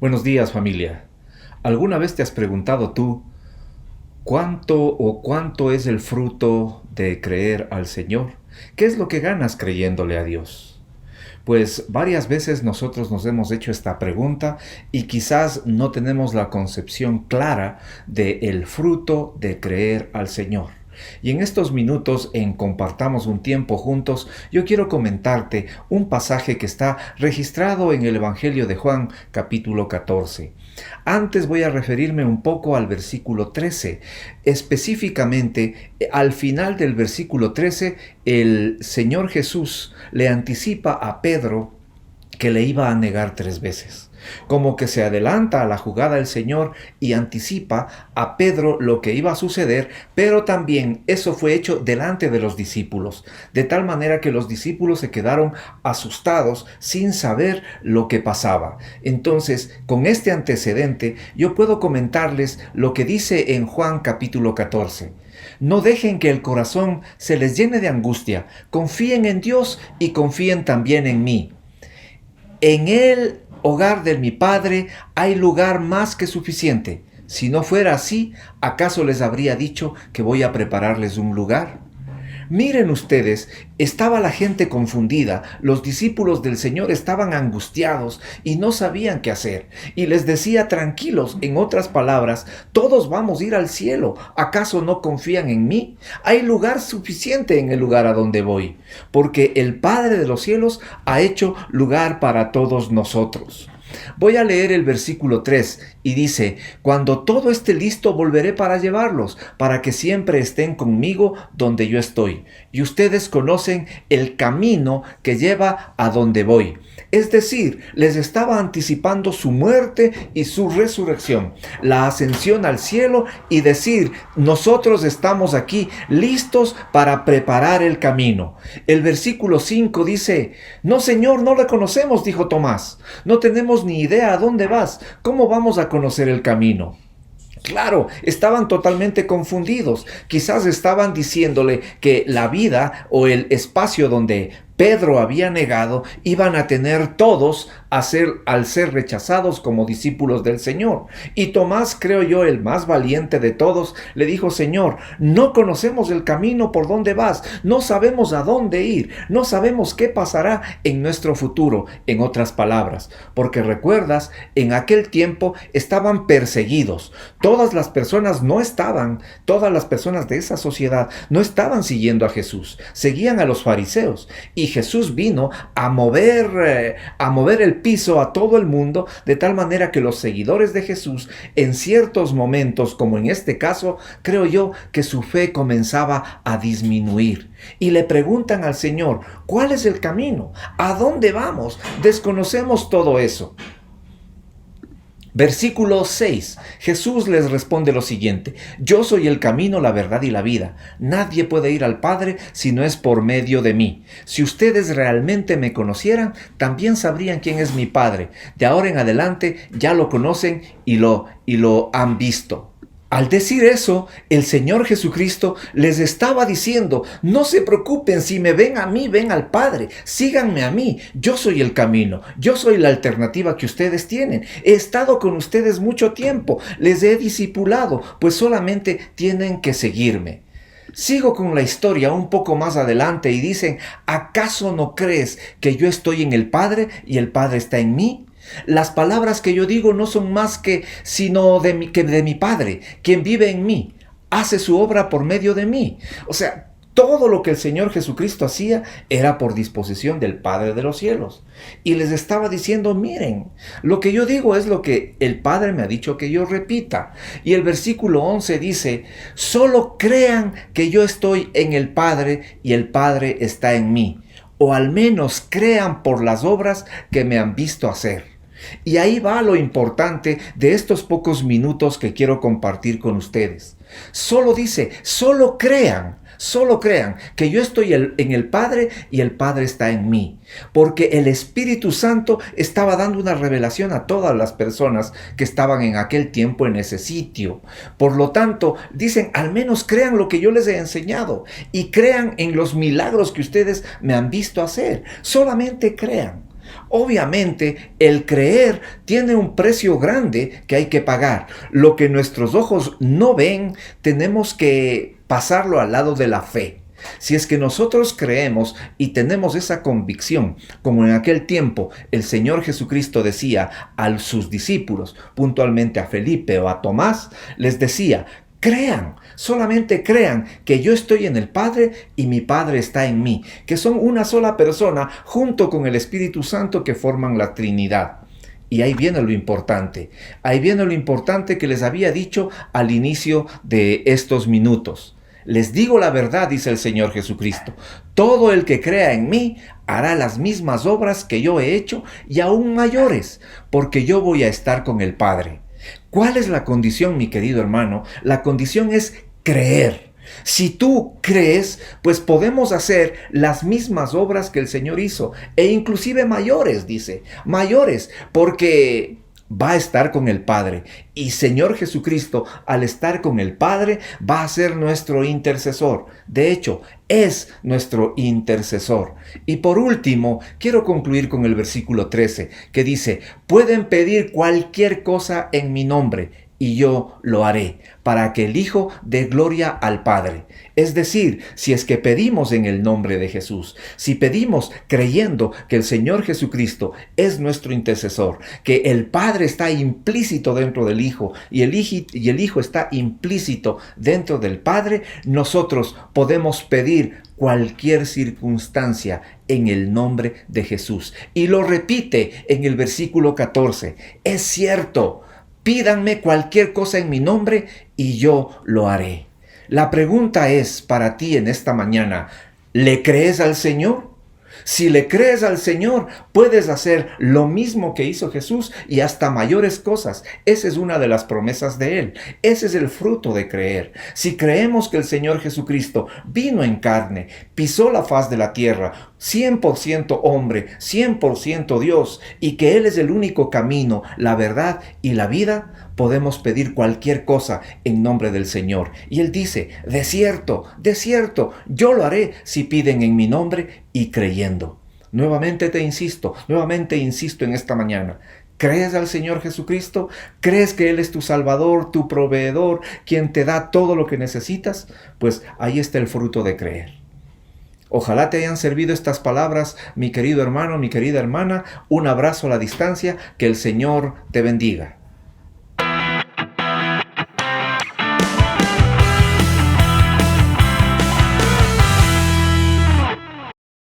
Buenos días, familia. ¿Alguna vez te has preguntado tú cuánto es el fruto de creer al Señor? ¿Qué es lo que ganas creyéndole a Dios? Pues varias veces nosotros nos hemos hecho esta pregunta y quizás no tenemos la concepción clara del fruto de creer al Señor. Y en estos minutos, en Compartamos un tiempo juntos, yo quiero comentarte un pasaje que está registrado en el Evangelio de Juan, capítulo 14. Antes voy a referirme un poco al versículo 13. Específicamente, al final del versículo 13, el Señor Jesús le anticipa a Pedro que le iba a negar 3 veces. Como que se adelanta a la jugada el Señor y anticipa a Pedro lo que iba a suceder, pero también eso fue hecho delante de los discípulos, de tal manera que los discípulos se quedaron asustados sin saber lo que pasaba. Entonces, con este antecedente, yo puedo comentarles lo que dice en Juan capítulo 14. No dejen que el corazón se les llene de angustia, confíen en Dios y confíen también en mí. En el hogar de mi Padre hay lugar más que suficiente. Si no fuera así, ¿acaso les habría dicho que voy a prepararles un lugar? Miren ustedes, estaba la gente confundida, los discípulos del Señor estaban angustiados y no sabían qué hacer. Y les decía tranquilos, en otras palabras, todos vamos a ir al cielo, ¿acaso no confían en mí? Hay lugar suficiente en el lugar a donde voy, porque el Padre de los cielos ha hecho lugar para todos nosotros. Voy a leer el versículo 3 y dice: cuando todo esté listo volveré para llevarlos, para que siempre estén conmigo donde yo estoy. Y ustedes conocen el camino que lleva a donde voy. Es decir, les estaba anticipando su muerte y su resurrección, la ascensión al cielo y decir, nosotros estamos aquí listos para preparar el camino. El versículo 5 dice: no, Señor, no le conocemos, dijo Tomás. No tenemos ni idea a dónde vas. ¿Cómo vamos a conocer el camino? Claro, estaban totalmente confundidos. Quizás estaban diciéndole que la vida o el espacio donde Pedro había negado iban a tener todos al ser rechazados como discípulos del Señor. Y Tomás, creo yo, el más valiente de todos, le dijo: Señor, no conocemos el camino por donde vas, no sabemos a dónde ir, no sabemos qué pasará en nuestro futuro. En otras palabras, porque recuerdas, en aquel tiempo estaban perseguidos. Todas las personas de esa sociedad no estaban siguiendo a Jesús, seguían a los fariseos. Y Jesús vino a mover el piso a todo el mundo, de tal manera que los seguidores de Jesús, en ciertos momentos, como en este caso, creo yo que su fe comenzaba a disminuir. Y le preguntan al Señor: ¿cuál es el camino? ¿A dónde vamos? Desconocemos todo eso. Versículo 6. Jesús les responde lo siguiente: yo soy el camino, la verdad y la vida. Nadie puede ir al Padre si no es por medio de mí. Si ustedes realmente me conocieran, también sabrían quién es mi Padre. De ahora en adelante ya lo conocen y lo han visto. Al decir eso, el Señor Jesucristo les estaba diciendo: no se preocupen, si me ven a mí, ven al Padre, síganme a mí, yo soy el camino, yo soy la alternativa que ustedes tienen, he estado con ustedes mucho tiempo, les he discipulado, pues solamente tienen que seguirme. Sigo con la historia un poco más adelante y dicen: ¿acaso no crees que yo estoy en el Padre y el Padre está en mí? Las palabras que yo digo no son más que de mi Padre, quien vive en mí, hace su obra por medio de mí. O sea, todo lo que el Señor Jesucristo hacía era por disposición del Padre de los cielos. Y les estaba diciendo: miren, lo que yo digo es lo que el Padre me ha dicho que yo repita. Y el versículo 11 dice: solo crean que yo estoy en el Padre y el Padre está en mí. O al menos crean por las obras que me han visto hacer. Y ahí va lo importante de estos pocos minutos que quiero compartir con ustedes. Solo crean que yo estoy en el Padre y el Padre está en mí. Porque el Espíritu Santo estaba dando una revelación a todas las personas que estaban en aquel tiempo en ese sitio. Por lo tanto, dicen: al menos crean lo que yo les he enseñado y crean en los milagros que ustedes me han visto hacer. Solamente crean. Obviamente, el creer tiene un precio grande que hay que pagar. Lo que nuestros ojos no ven, tenemos que pasarlo al lado de la fe. Si es que nosotros creemos y tenemos esa convicción, como en aquel tiempo el Señor Jesucristo decía a sus discípulos, puntualmente a Felipe o a Tomás, les decía: crean, solamente crean que yo estoy en el Padre y mi Padre está en mí, que son una sola persona junto con el Espíritu Santo que forman la Trinidad. Y ahí viene lo importante, que les había dicho al inicio de estos minutos. Les digo la verdad, dice el Señor Jesucristo, todo el que crea en mí hará las mismas obras que yo he hecho y aún mayores, porque yo voy a estar con el Padre. ¿Cuál es la condición, mi querido hermano? La condición es creer. Si tú crees, pues podemos hacer las mismas obras que el Señor hizo, e inclusive mayores, dice, mayores, porque va a estar con el Padre. Y Señor Jesucristo, al estar con el Padre, va a ser nuestro intercesor. De hecho, es nuestro intercesor. Y por último, quiero concluir con el versículo 13, que dice: pueden pedir cualquier cosa en mi nombre, y yo lo haré, para que el Hijo dé gloria al Padre. Es decir, si es que pedimos en el nombre de Jesús, si pedimos creyendo que el Señor Jesucristo es nuestro intercesor, que el Padre está implícito dentro del Hijo y el Hijo está implícito dentro del Padre, nosotros podemos pedir cualquier circunstancia en el nombre de Jesús. Y lo repite en el versículo 14. Es cierto. Pídanme cualquier cosa en mi nombre y yo lo haré. La pregunta es para ti en esta mañana: ¿le crees al Señor? Si le crees al Señor, puedes hacer lo mismo que hizo Jesús y hasta mayores cosas. Esa es una de las promesas de Él. Ese es el fruto de creer. Si creemos que el Señor Jesucristo vino en carne, pisó la faz de la tierra, 100% hombre, 100% Dios, y que Él es el único camino, la verdad y la vida, podemos pedir cualquier cosa en nombre del Señor. Y Él dice: de cierto, yo lo haré si piden en mi nombre y creyendo. Nuevamente insisto en esta mañana: ¿crees al Señor Jesucristo? ¿Crees que Él es tu Salvador, tu proveedor, quien te da todo lo que necesitas? Pues ahí está el fruto de creer. Ojalá te hayan servido estas palabras, mi querido hermano, mi querida hermana. Un abrazo a la distancia. Que el Señor te bendiga.